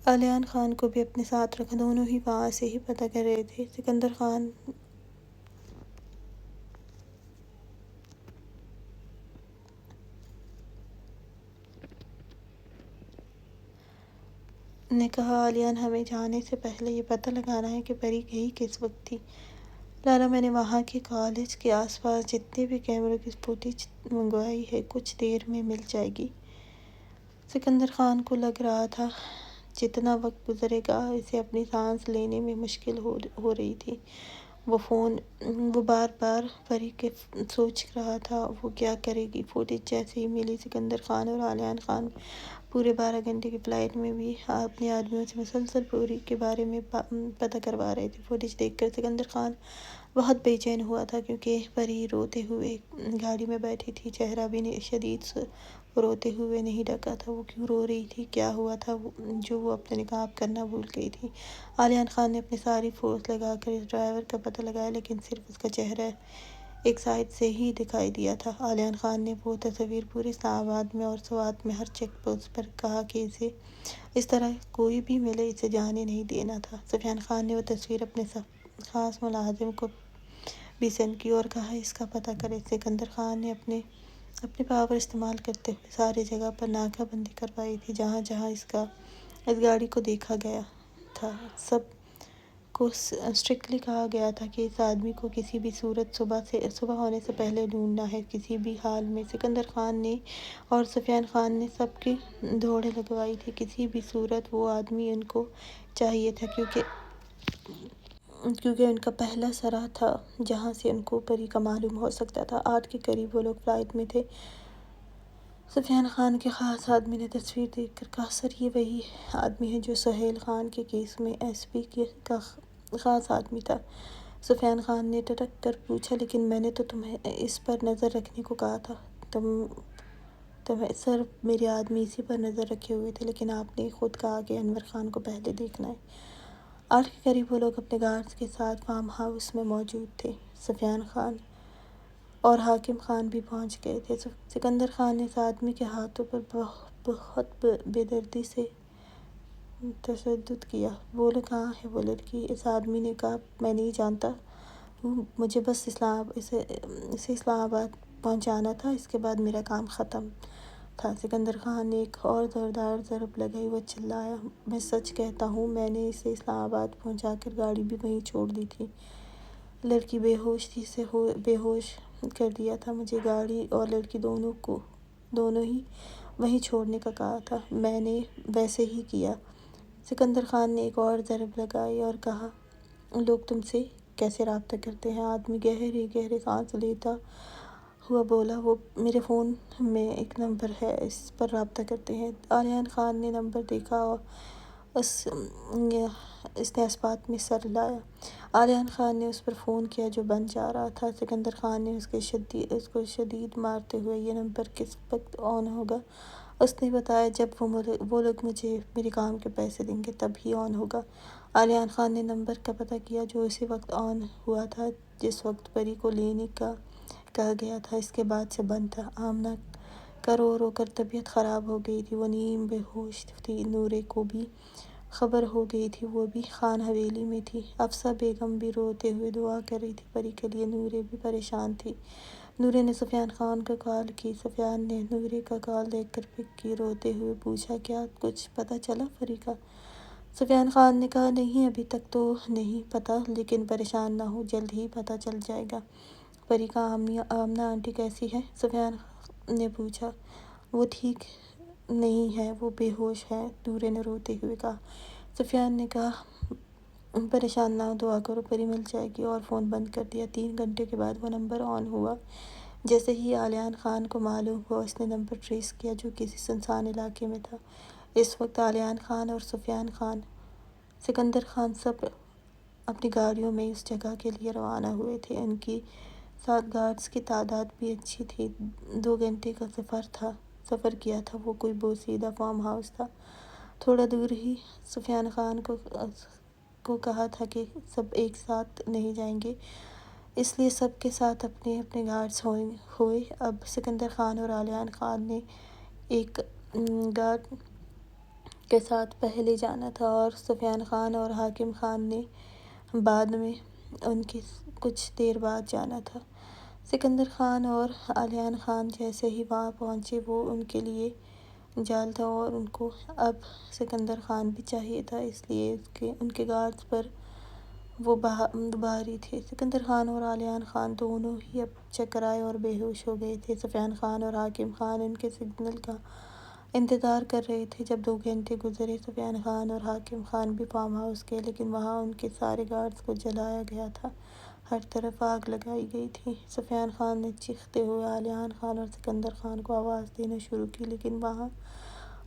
علیان خان کو بھی اپنے ساتھ رکھا، دونوں ہی وہاں سے ہی پتہ کر رہے تھے۔ سکندر خان نے کہا علیان ہمیں جانے سے پہلے یہ پتہ لگانا ہے کہ پری گئی کس وقت تھی۔ لالا میں نے وہاں کے کالج کے آس پاس جتنے بھی کیمروں کی فوٹیج منگوائی ہے، کچھ دیر میں مل جائے گی۔ سکندر خان کو لگ رہا تھا جتنا وقت گزرے گا اسے اپنی سانس لینے میں مشکل ہو رہی تھی۔ وہ بار بار پری کے سوچ رہا تھا وہ کیا کرے گی۔ فوٹیج جیسے ہی ملی سکندر خان اور علیان خان پورے 12 گھنٹے کی فلائٹ میں بھی اپنے آدمیوں سے مسلسل پری کے بارے میں پتہ کروا رہے تھے۔ فوٹیج دیکھ کر سکندر خان بہت بے چین ہوا تھا کیونکہ پری روتے ہوئے گاڑی میں بیٹھی تھی، چہرہ بھی شدید روتے ہوئے نہیں ڈھکا تھا۔ وہ کیوں رو رہی تھی؟ کیا ہوا تھا جو وہ اپنے نقاب کرنا بھول گئی تھی؟ علیان خان نے اپنی ساری فورس لگا کر اس ڈرائیور کا پتہ لگایا لیکن صرف اس کا چہرہ ایک سائڈ سے ہی دکھائی دیا تھا۔ علیان خان نے وہ تصویر پورے اسلام آباد میں اور سوات میں ہر چیک پوسٹ پر کہا کہ اسے اس طرح کوئی بھی ملے اسے جانے نہیں دینا تھا۔ سفیان خان نے وہ تصویر اپنے خاص ملازم کو بھی سینڈ کی اور کہا اس کا پتہ کرے۔ سکندر خان نے اپنی پاور استعمال کرتے ہوئے ساری جگہ پر ناکہ بندی کروائی تھی جہاں جہاں اس گاڑی کو دیکھا گیا تھا۔ سب کو اسٹرکٹلی کہا گیا تھا کہ اس آدمی کو کسی بھی صورت صبح ہونے سے پہلے ڈھونڈنا ہے، کسی بھی حال میں۔ سکندر خان نے اور سفیان خان نے سب کی دوڑیں لگوائی تھی، کسی بھی صورت وہ آدمی ان کو چاہیے تھا کیونکہ ان کا پہلا سراہ تھا جہاں سے ان کو پری کا معلوم ہو سکتا تھا۔ 8 کے قریب وہ لوگ فلائٹ میں تھے۔ سفیان خان کے خاص آدمی نے تصویر دیکھ کر کہا سر یہ وہی آدمی ہے جو سہیل خان کے کیس میں ایس پی کا خاص آدمی تھا۔ سفیان خان نے ٹرک کر پوچھا لیکن میں نے تو تمہیں اس پر نظر رکھنے کو کہا تھا۔ سر میرے آدمی اسی پر نظر رکھے ہوئے تھے لیکن آپ نے خود کہا کہ انور خان کو پہلے دیکھنا ہے۔ 8 کے قریب وہ لوگ اپنے گارڈز کے ساتھ فارم ہاؤس میں موجود تھے۔ سفیان خان اور حاکم خان بھی پہنچ گئے تھے۔ سکندر خان نے اس آدمی کے ہاتھوں پر بہت بے دردی سے تشدد کیا۔ بولے کہاں ہے وہ لڑکی؟ اس آدمی نے کہا میں نہیں جانتا ہوں، مجھے بس اسے اسلام آباد پہنچانا تھا، اس کے بعد میرا کام ختم۔ تھا۔ سکندر خان نے ایک اور زوردار ضرب لگائی۔ وہ چلایا، میں سچ کہتا ہوں، میں نے اسے اسلام آباد پہنچا کر گاڑی بھی وہیں چھوڑ دی تھی۔ لڑکی بے ہوش تھی، اسے بے ہوش کر دیا تھا۔ مجھے گاڑی اور لڑکی دونوں ہی وہیں چھوڑنے کا کہا تھا۔ میں نے ویسے ہی کیا۔ سکندر خان نے ایک اور ضرب لگائی اور کہا، لوگ تم سے کیسے رابطہ کرتے ہیں؟ آدمی گہرے گہرے سانس لیتا ہوا بولا، وہ میرے فون میں ایک نمبر ہے، اس پر رابطہ کرتے ہیں۔ علیان خان نے نمبر دیکھا اور اس نے اثبات میں سر ہلایا۔ علیان خان نے اس پر فون کیا جو بند جا رہا تھا۔ سکندر خان نے اس کو شدید مارتے ہوئے، یہ نمبر کس وقت آن ہوگا؟ اس نے بتایا، جب وہ لوگ مجھے میرے کام کے پیسے دیں گے تب ہی آن ہوگا۔ علیان خان نے نمبر کا پتہ کیا جو اسی وقت آن ہوا تھا جس وقت پری کو لینے کا کہا گیا تھا۔ اس کے بعد سے بند تھا۔ آمنہ کا رو رو کر طبیعت خراب ہو گئی تھی، وہ نیم بے ہوش تھی۔ نورے کو بھی خبر ہو گئی تھی، وہ بھی خان حویلی میں تھی۔ افسہ بیگم بھی روتے ہوئے دعا کر رہی تھی پری کے لیے۔ نورے بھی پریشان تھی۔ نورے نے سفیان خان کو کال کی۔ سفیان نے نورے کا کال دیکھ کر پک کی، روتے ہوئے پوچھا، کیا کچھ پتہ چلا پری کا؟ سفیان خان نے کہا، نہیں، ابھی تک تو نہیں پتہ، لیکن پریشان نہ ہو، جلد ہی پتہ چل جائے گا۔ پری کا آمنہ آنٹی کیسی ہے؟ سفیان نے پوچھا۔ وہ ٹھیک نہیں ہے، وہ بے ہوش ہے، نورے نے روتے ہوئے کہا۔ سفیان نے کہا، پریشان نہ ہو، دعا کرو، پری مل جائے گی، اور فون بند کر دیا۔ 3 گھنٹے کے بعد وہ نمبر آن ہوا۔ جیسے ہی علیان خان کو معلوم ہوا، اس نے نمبر ٹریس کیا جو کسی سنسان علاقے میں تھا۔ اس وقت علیان خان اور سفیان خان، سکندر خان سب اپنی گاڑیوں میں اس جگہ کے لیے روانہ ہوئے تھے۔ ان کے ساتھ گارڈز کی تعداد بھی اچھی تھی۔ 2 گھنٹے کا سفر کیا تھا۔ وہ کوئی بوسیدہ فارم ہاؤس تھا۔ تھوڑا دور ہی سفیان خان کو کہا تھا کہ سب ایک ساتھ نہیں جائیں گے، اس لیے سب کے ساتھ اپنے اپنے گارڈز ہوئے۔ اب سکندر خان اور علیان خان نے ایک گارڈ کے ساتھ پہلے جانا تھا اور سفیان خان اور حاکم خان نے بعد میں ان کے کچھ دیر بعد جانا تھا۔ سکندر خان اور علیان خان جیسے ہی وہاں پہنچے، وہ ان کے لیے جال تھا اور ان کو اب سکندر خان بھی چاہیے تھا، اس لیے ان کے گارڈز پر وہ بھاری تھے۔ سکندر خان اور علیان خان دونوں ہی اب چکرائے اور بے ہوش ہو گئے تھے۔ سفیان خان اور حاکم خان ان کے سگنل کا انتظار کر رہے تھے۔ جب 2 گھنٹے گزرے، سفیان خان اور حاکم خان بھی فارم ہاؤس گئے، لیکن وہاں ان کے سارے گارڈز کو جلایا گیا تھا، ہر طرف آگ لگائی گئی تھی۔ سفیان خان نے چیختے ہوئے علیان خان اور سکندر خان کو آواز دینا شروع کی، لیکن وہاں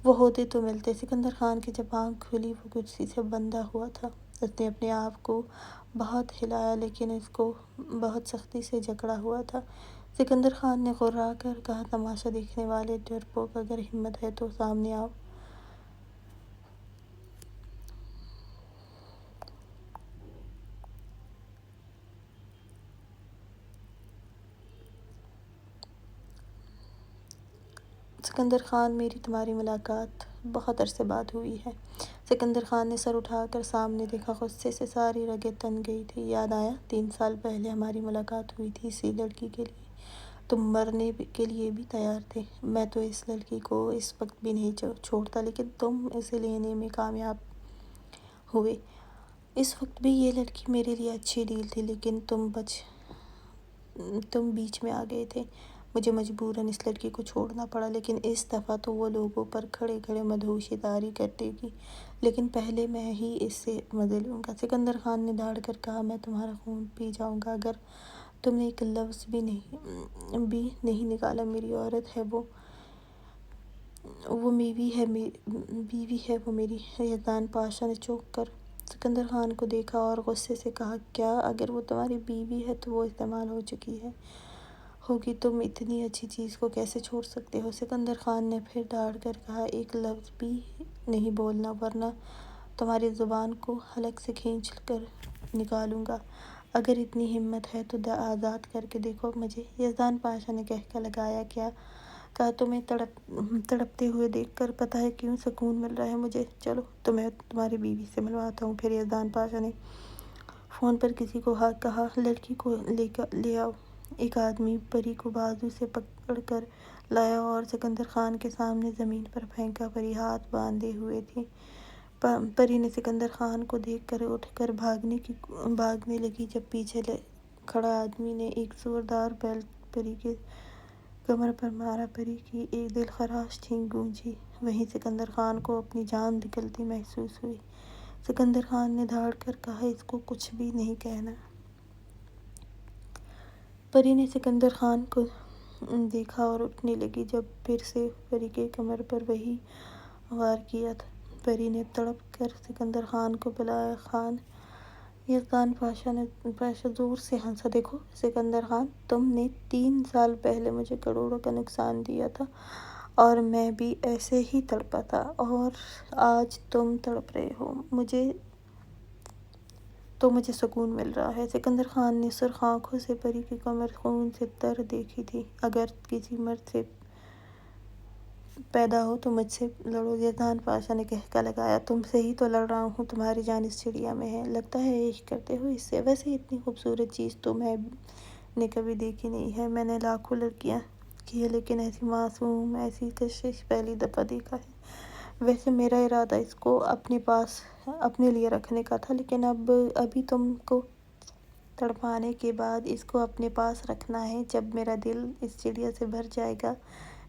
وہ ہوتے تو ملتے۔ سکندر خان کی جب آنکھ کھلی، وہ کرسی سے بندھا ہوا تھا۔ اس نے اپنے آپ کو بہت ہلایا، لیکن اس کو بہت سختی سے جکڑا ہوا تھا۔ سکندر خان نے غرا کر کہا، تماشا دیکھنے والے ڈرپوک، اگر ہمت ہے تو سامنے آؤ۔ سکندر خان، میری تمہاری ملاقات بہت عرصے بعد ہوئی ہے۔ سکندر خان نے سر اٹھا کر سامنے دیکھا، غصے سے ساری رگیں تن گئی تھیں۔ یاد آیا، 3 سال پہلے ہماری ملاقات ہوئی تھی اسی لڑکی کے لیے۔ تم مرنے کے لیے بھی تیار تھے۔ میں تو اس لڑکی کو اس وقت بھی نہیں چھوڑتا، لیکن تم اسے لینے میں کامیاب ہوئے۔ اس وقت بھی یہ لڑکی میرے لیے اچھی ڈیل تھی، لیکن تم بیچ میں آ گئے تھے۔ مجھے مجبوراً اس لڑکی کو چھوڑنا پڑا، لیکن اس دفعہ تو وہ لوگوں پر کھڑے کھڑے مدہوشی طاری کر دے گی، لیکن پہلے میں ہی اس سے مزے لوں گا۔ سکندر خان نے دھاڑ کر کہا، میں تمہارا خون پی جاؤں گا اگر تم نے ایک لفظ بھی نہیں نکالا۔ میری عورت ہے وہ بیوی ہے وہ میری۔ یزدان پاشا نے چونک کر سکندر خان کو دیکھا اور غصے سے کہا، کیا اگر وہ تمہاری بیوی ہے تو وہ استعمال ہو چکی ہوگی، تم اتنی اچھی چیز کو کیسے چھوڑ سکتے ہو؟ سکندر خان نے پھر دھاڑ کر کہا، ایک لفظ بھی نہیں بولنا، ورنہ تمہاری زبان کو حلق سے کھینچ کر نکالوں گا۔ اگر اتنی ہمت ہے تو آزاد کر کے دیکھو مجھے۔ یزدان پاشا نے قہقہ لگایا، کہا، تمہیں تڑپتے ہوئے دیکھ کر پتہ ہے کیوں سکون مل رہا ہے مجھے؟ چلو تمہیں تمہاری بیوی سے ملواتا ہوں۔ پھر یزدان پاشا نے فون پر کسی کو کہا، لڑکی کو لے آؤ۔ ایک آدمی پری کو بازو سے پکڑ کر لایا اور سکندر خان کے سامنے زمین پر پھینکا۔ پری ہاتھ باندھے ہوئے تھی۔ پری نے سکندر خان کو دیکھ کر اٹھ کر بھاگنے لگی، جب پیچھے کھڑا آدمی نے ایک زوردار بیلٹ پری کے کمر پر مارا۔ پری کی ایک دلخراش چیخ گونجی۔ وہیں سکندر خان کو اپنی جان نکلتی محسوس ہوئی۔ سکندر خان نے دھاڑ کر کہا، اس کو کچھ بھی نہیں کہنا۔ پری نے سکندر خان کو دیکھا اور اٹھنے لگی، جب پھر سے پری کے کمر پر وہی وار کیا۔ پری نے تڑپ کر سکندر خان کو بلایا۔ خان! یزدان پاشا زور سے ہنسا۔ دیکھو سکندر خان، تم نے 3 سال پہلے مجھے کروڑوں کا نقصان دیا تھا اور میں بھی ایسے ہی تڑپا تھا، اور آج تم تڑپ رہے ہو تو مجھے سکون مل رہا ہے۔ سکندر خان نے سرخ آنکھوں سے پری کی کمر خون سے تر دیکھی تھی۔ اگر کسی مرد سے پیدا ہو تو مجھ سے لڑو، یزدان پاشا نے کہکا لگایا۔ تم سے ہی تو لڑ رہا ہوں، تمہاری جان اس چڑیا میں ہے، لگتا ہے عشق کرتے ہو اس سے۔ ویسے اتنی خوبصورت چیز تو میں نے کبھی دیکھی نہیں ہے، میں نے لاکھوں لڑکیاں کی ہیں، لیکن ایسی معصوم، ایسی کشش پہلی دفعہ دیکھا ہے۔ ویسے میرا ارادہ اس کو اپنے پاس اپنے لیے رکھنے کا تھا، لیکن ابھی تم کو تڑپانے کے بعد اس کو اپنے پاس رکھنا ہے۔ جب میرا دل اس چڑیا سے بھر جائے گا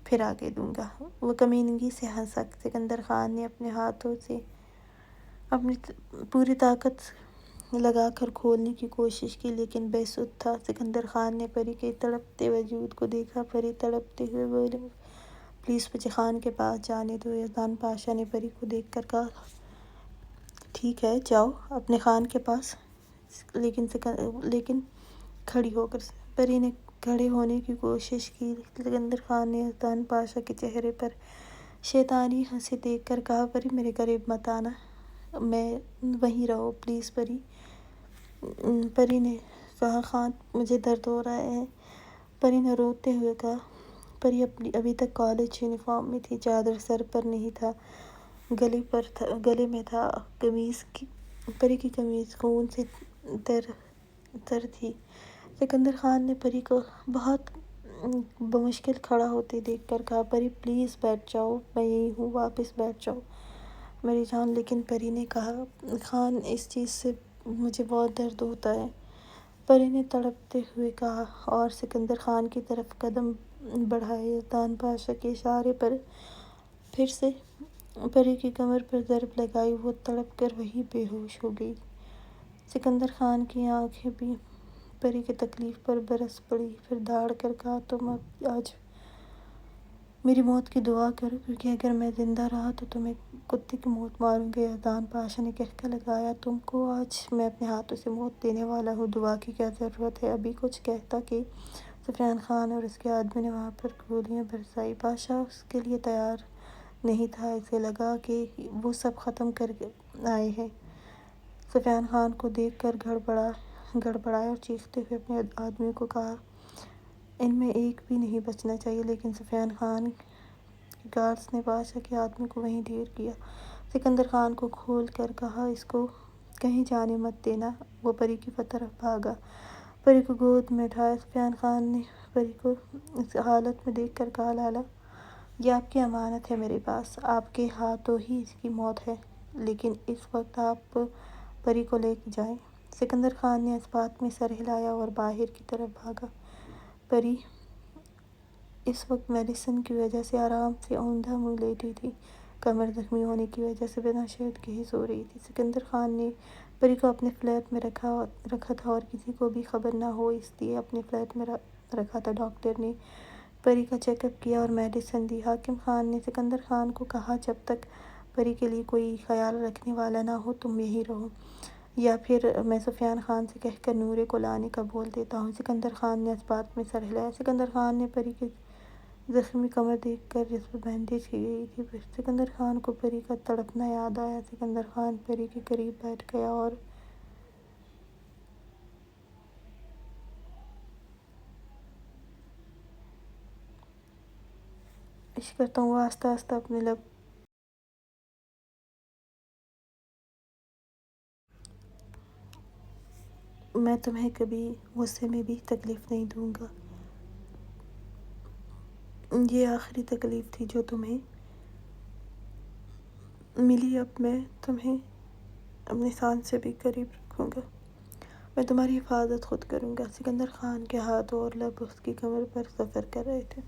پھر آگے دوں گا۔ وہ کمینگی سے ہنسا۔ سکندر خان نے اپنے ہاتھوں سے اپنی پوری طاقت لگا کر کھولنے کی کوشش کی، لیکن بے سود تھا۔ سکندر خان نے پری کے تڑپتے وجود کو دیکھا۔ پری تڑپتے ہوئے بولی، پلیز مجھے خان کے پاس جانے دو۔ یزدان پاشا نے پری کو دیکھ کر کہا، ٹھیک ہے جاؤ اپنے خان کے پاس، لیکن کھڑی ہو کر۔ پری نے کھڑے ہونے کی کوشش کی۔ سکندر خان نے یزدان پاشا کے چہرے پر شیطانی ہنسی دیکھ کر کہا، پری میرے قریب مت آنا، وہیں رہو پلیز پری۔ پری نے کہا، خان مجھے درد ہو رہا ہے۔ پری نے روتے ہوئے کہا۔ پری ابھی تک کالج یونیفارم میں تھی، چادر سر پر نہیں تھا، گلے میں تھا۔ پری کی قمیض خون سے تر تھی۔ سکندر خان نے پری کو بہت بمشکل کھڑا ہوتے دیکھ کر کہا، پری پلیز بیٹھ جاؤ، میں یہیں ہوں، واپس بیٹھ جاؤ میری جان۔ لیکن پری نے کہا، خان اس چیز سے مجھے بہت درد ہوتا ہے۔ پری نے تڑپتے ہوئے کہا اور سکندر خان کی طرف قدم بڑھائے۔ یزدان پاشا کے اشارے پر پھر سے پری کی کمر پر ضرب لگائی، وہ تڑپ کر وہیں بے ہوش ہو گئی۔ سکندر خان کی آنکھیں بھی پری کی تکلیف پر برس پڑی، پھر دھاڑ کر کہا، تم آج میری موت کی دعا کرو، کیونکہ اگر میں زندہ رہا تو تمہیں کتے کی موت ماروں گا۔ یزدان پاشا نے کہکا لگایا، تم کو آج میں اپنے ہاتھوں سے موت دینے والا ہوں، دعا کی کیا ضرورت ہے؟ ابھی کچھ کہتا کہ سفیان خان اور اس کے آدمی نے وہاں پر گولیاں برسائی۔ بادشاہ اس کے لیے تیار نہیں تھا، اسے لگا کہ وہ سب ختم کر آئے ہیں۔ سفیان خان کو دیکھ کر گڑبڑایا اور چیختے ہوئے اپنے آدمیوں کو کہا، ان میں ایک بھی نہیں بچنا چاہیے، لیکن سفیان خان کے گارڈز نے بادشاہ کے آدمی کو وہیں ڈھیر کیا۔ سکندر خان کو کھول کر کہا، اس کو کہیں جانے مت دینا۔ وہ پری کی طرف بھاگا، پری کو گود میں اٹھایا۔ سفیان خان نے پری کو اس حالت میں دیکھ کر کہا، لالا یہ آپ کی امانت ہے میرے پاس، آپ کے ہاتھوں ہی اس کی موت ہے، لیکن اس وقت آپ پری کو لے کے جائیں۔ سکندر خان نے اس بات میں سر ہلایا اور باہر کی طرف بھاگا۔ پری اس وقت میڈیسن کی وجہ سے آرام سے اوندھا منہ لیٹی تھی، کمر زخمی ہونے کی وجہ سے بنا شرٹ کے ہی سو رہی تھی۔ سکندر خان نے پری کو اپنے فلیٹ میں رکھا تھا اور کسی کو بھی خبر نہ ہو اس لیے اپنے فلیٹ میں رکھا تھا۔ ڈاکٹر نے پری کا چیک اپ کیا اور میڈیسن دی۔ حاکم خان نے سکندر خان کو کہا، جب تک پری کے لیے کوئی خیال رکھنے والا نہ ہو تم یہیں رہو، یا پھر میں سفیان خان سے کہہ کر نورے کو لانے کا بول دیتا ہوں۔ سکندر خان نے اس بات میں سر ہلایا۔ سکندر خان نے پری کی زخمی کمر دیکھ کر جس پر بینڈیج کی گئی تھی، سکندر خان کو پری کا تڑپنا یاد آیا۔ سکندر خان پری کے قریب بیٹھ گیا اور عشق کرتا ہوں۔ وہ آہستہ آہستہ اپنے لب میں تمہیں کبھی غصے میں بھی تکلیف نہیں دوں گا۔ یہ آخری تکلیف تھی جو تمہیں ملی، اب میں تمہیں اپنی سانس سے بھی قریب رکھوں گا، میں تمہاری حفاظت خود کروں گا۔ سکندر خان کے ہاتھوں اور لب اس کی کمر پر سفر کر رہے تھے۔